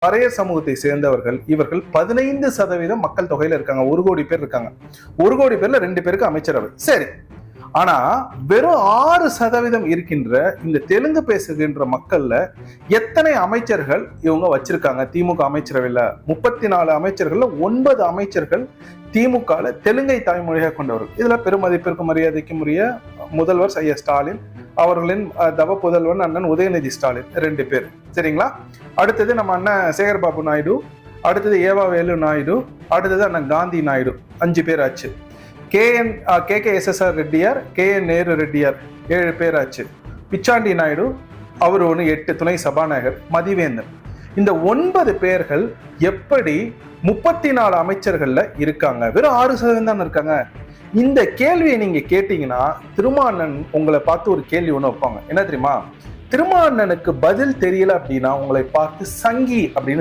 பறையர் சமூகத்தை சேர்ந்தவர்கள் இவர்கள் 15% மக்கள் தொகையில இருக்காங்க. 1 கோடி பேர் இருக்காங்க. 1 கோடி பேர்ல 2 பேருக்கு அமைச்சரவை. சரி, ஆனா வெறும் 6% இருக்கின்ற இந்த தெலுங்கு பேசுகின்ற மக்கள்ல எத்தனை அமைச்சர்கள் இவங்க வச்சிருக்காங்க? திமுக அமைச்சரவையில 34 அமைச்சர்கள்ல 9 அமைச்சர்கள் திமுக தெலுங்கை தாய்மொழியாக கொண்டவர்கள். இதுல பெருமதிப்பிற்கு மரியாதைக்கும் உரிய முதல்வர் ஐயா ஸ்டாலின், அவர்களின் தவ புதல்வன் அண்ணன் உதயநிதி ஸ்டாலின் 2 பேர். சரிங்களா? அடுத்தது நம்ம அண்ணன் சேகர்பாபு நாயுடு, அடுத்தது ஏவா வேலு நாயுடு, அடுத்தது அண்ணன் காந்தி நாயுடு, 5 பேர் ஆச்சு. KKSSR ரெட்டியார், KN நேரு ரெட்டியார் 7 பேர் ஆச்சு. பிச்சாண்டி நாயுடு அவர் 8 துணை சபாநாயகர், மதிவேந்தன். இந்த 9 பேர்கள் எப்படி 34 அமைச்சர்கள்ல இருக்காங்க? வெறும் 6% தான் இருக்காங்க. இந்த கேள்வியை நீங்க கேட்டீங்கன்னா திருமாவளவன் உங்களை பார்த்து ஒரு கேள்வி ஒண்ணு வைப்பாங்க. என்ன தெரியுமா? திருமாவளவனுக்கு பதில் தெரியல அப்படின்னா உங்களை பார்த்து சங்கி அப்படின்னு